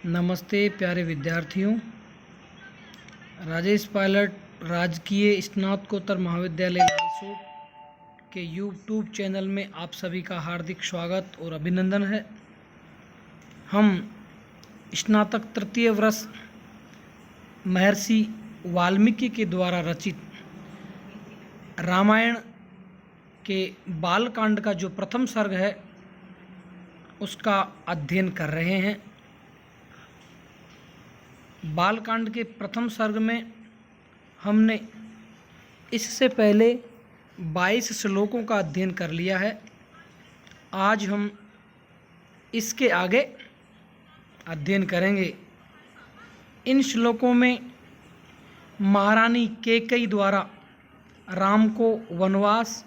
नमस्ते प्यारे विद्यार्थियों। राजेश पायलट राजकीय स्नातकोत्तर महाविद्यालय लालसोट के यूट्यूब चैनल में आप सभी का हार्दिक स्वागत और अभिनंदन है। हम स्नातक तृतीय वर्ष महर्षि वाल्मीकि के द्वारा रचित रामायण के बालकांड का जो प्रथम सर्ग है उसका अध्ययन कर रहे हैं। बालकांड के प्रथम सर्ग में हमने इससे पहले 22 श्लोकों का अध्ययन कर लिया है। आज हम इसके आगे अध्ययन करेंगे। इन श्लोकों में महारानी कैकेयी द्वारा राम को वनवास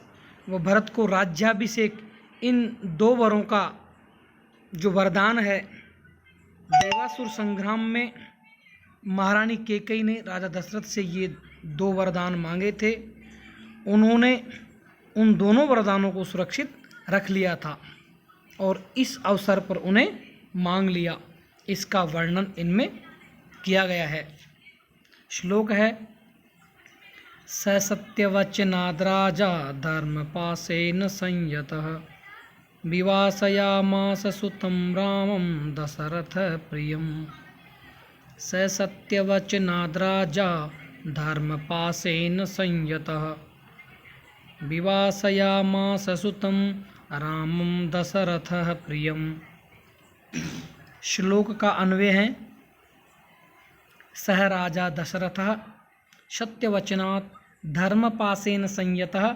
व भरत को राज्याभिषेक, इन दो वरों का जो वरदान है, देवासुर संग्राम में महारानी कैकेयी ने राजा दशरथ से ये दो वरदान मांगे थे। उन्होंने उन दोनों वरदानों को सुरक्षित रख लिया था और इस अवसर पर उन्हें मांग लिया। इसका वर्णन इनमें किया गया है। श्लोक है, स सत्यवचनाद् राजा धर्मपाशेन संयतः विवासयामास सुतं रामं दशरथ प्रियम्। स सत्यवचनाद् राजा धर्मपाशेन संयतः विवासयामास सुतं रामं दशरथः प्रियम्। श्लोक का अन्वय है, सह राजा दशरथः सत्यवचनात् धर्मपाशेन संयतः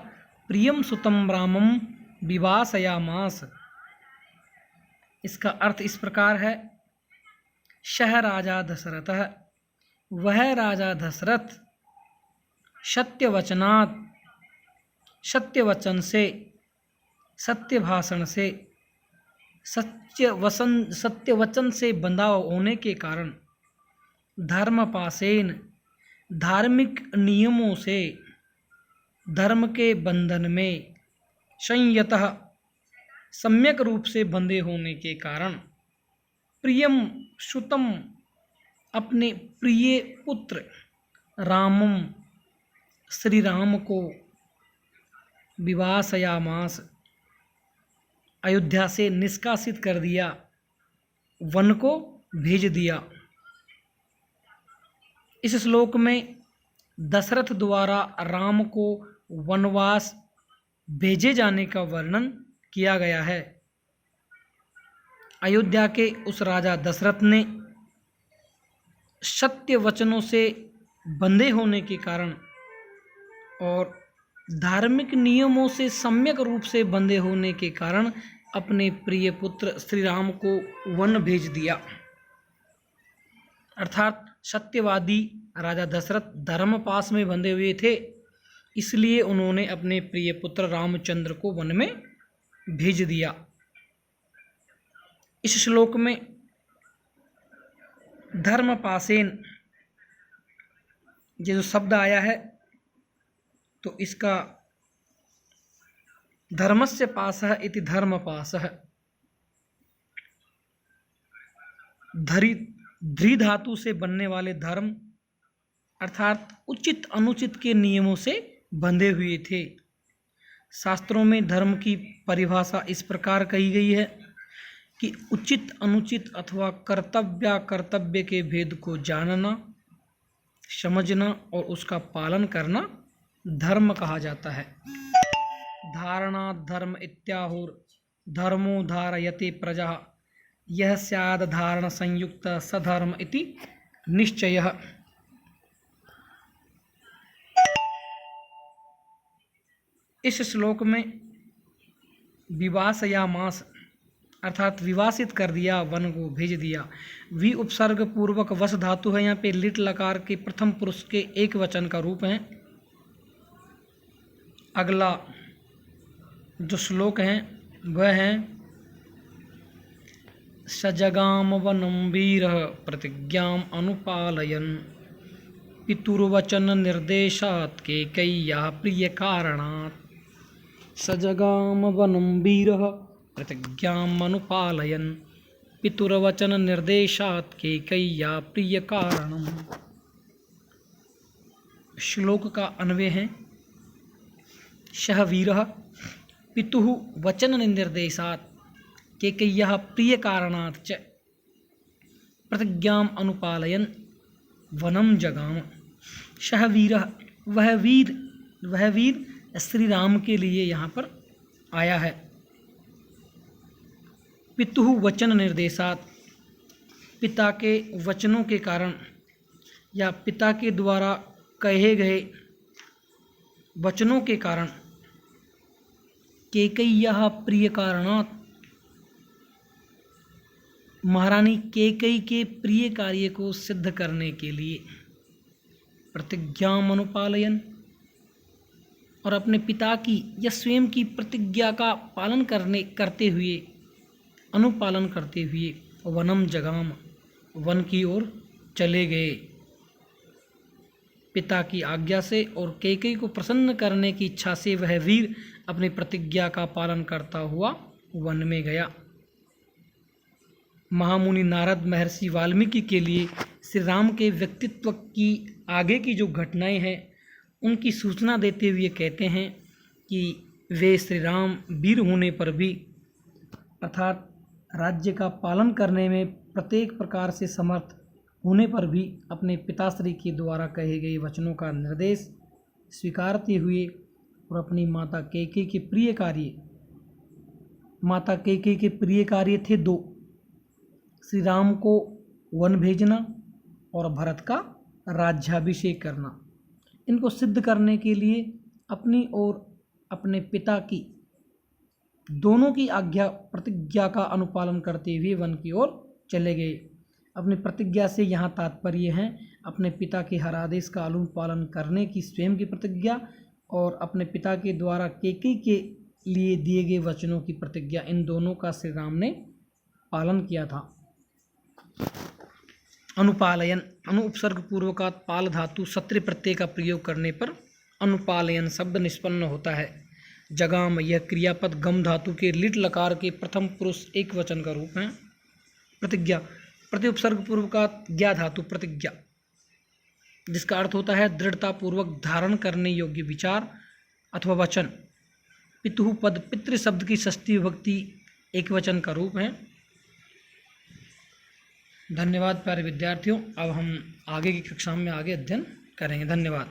प्रियं सुतं रामं विवासयामास। इसका अर्थ इस प्रकार है, शह राजा दशरथः, वह राजा दशरथ सत्यवचनात्, सत्यवचन से, सत्य भाषण से, सत्यवचन से बंधा होने के कारण, धर्मपाशेन, धार्मिक नियमों से, धर्म के बंधन में, संयतः, सम्यक रूप से बंधे होने के कारण, प्रियम सुतम, अपने प्रिय पुत्र, रामम, श्री राम को, विवासयामास, अयोध्या से निष्कासित कर दिया, वन को भेज दिया। इस श्लोक में दशरथ द्वारा राम को वनवास भेजे जाने का वर्णन किया गया है। अयोध्या के उस राजा दशरथ ने सत्य वचनों से बंधे होने के कारण और धार्मिक नियमों से सम्यक रूप से बंधे होने के कारण अपने प्रिय पुत्र श्री राम को वन भेज दिया। अर्थात सत्यवादी राजा दशरथ धर्मपाश में बंधे हुए थे, इसलिए उन्होंने अपने प्रिय पुत्र रामचंद्र को वन में भेज दिया। इस श्लोक में धर्मपाशेन ये जो शब्द आया है, तो इसका धर्मस्य पाशः इति धर्मपाशः, ध्री धातु से बनने वाले धर्म अर्थात उचित अनुचित के नियमों से बंधे हुए थे। शास्त्रों में धर्म की परिभाषा इस प्रकार कही गई है कि उचित अनुचित अथवा कर्तव्य के भेद को जानना, समझना और उसका पालन करना धर्म कहा जाता है। धारणा धर्म इत्याहुर धर्मो धारयते प्रजा, यह स्याद धारण संयुक्त सधर्म इति निश्चयः। इस श्लोक में विवासयामास अर्थात विवासित कर दिया, वन को भेज दिया। वि उपसर्ग पूर्वक वस धातु है। यहाँ पे लिट लकार के प्रथम पुरुष के एक वचन का रूप है। अगला जो श्लोक है वह है, सजगाम वनम वीरः प्रतिज्ञाम अनुपालयन् पितुर्वचन निर्देशात् कैकेय्याः प्रिय कारणात्। सजगाम वनम वीरः प्रतिज्ञाम अनुपालयन् पितुर्वचन निर्देशात् कैकेय्या प्रिय कारणम। श्लोक का अन्वय है सह वीरः पितुः वचन निर्देशात् कैकेय्याः प्रिय कारणात् च प्रतिज्ञाम् अनुपालयन् वनम जगाम। सह वीरः वह वीर श्री राम के लिए यहाँ पर आया है। पितुः वचन निर्देशात् पिता के वचनों के कारण या पिता के द्वारा कहे गए वचनों के कारण कैकेय्याः प्रिय कारणात् महारानी कैकेयी के प्रिय कार्य को सिद्ध करने के लिए प्रतिज्ञाम् अनुपालयन और अपने पिता की या स्वयं की प्रतिज्ञा का पालन अनुपालन करते हुए वनम जगाम वन की ओर चले गए। पिता की आज्ञा से और कैकेयी को प्रसन्न करने की इच्छा से वह वीर अपनी प्रतिज्ञा का पालन करता हुआ वन में गया। महामुनि नारद महर्षि वाल्मीकि के लिए श्री राम के व्यक्तित्व की आगे की जो घटनाएं हैं उनकी सूचना देते हुए कहते हैं कि वे श्री राम वीर होने पर भी अर्थात राज्य का पालन करने में प्रत्येक प्रकार से समर्थ होने पर भी अपने पिताश्री के द्वारा कहे गए वचनों का निर्देश स्वीकारते हुए और अपनी माता कैकेयी के प्रिय कार्य थे दो, श्री राम को वन भेजना और भरत का राज्याभिषेक करना। इनको सिद्ध करने के लिए अपनी और अपने पिता की दोनों की प्रतिज्ञा का अनुपालन करते हुए वन की ओर चले गए। अपनी प्रतिज्ञा से यहाँ तात्पर्य है अपने पिता के हर आदेश का अनुपालन करने की स्वयं की प्रतिज्ञा और अपने पिता के द्वारा कैकेयी के लिए दिए गए वचनों की प्रतिज्ञा, इन दोनों का श्री राम ने पालन किया था। अनुपालयन उपसर्ग पूर्वकात् पाल धातु सत्रि प्रत्यय का प्रयोग करने पर अनुपालयन शब्द निष्पन्न होता है। जगाम यह क्रियापद गम धातु के लिट लकार के प्रथम पुरुष एक वचन का रूप है। प्रतिज्ञा प्रति उपसर्ग पूर्वकात् ज्ञा धातु प्रतिज्ञा, जिसका अर्थ होता है दृढ़ता पूर्वक धारण करने योग्य विचार अथवा वचन। पितुः पद पितृ शब्द की षष्ठी विभक्ति एक वचन का रूप है। धन्यवाद प्यारे विद्यार्थियों। अब हम आगे की कक्षा में आगे अध्ययन करेंगे। धन्यवाद।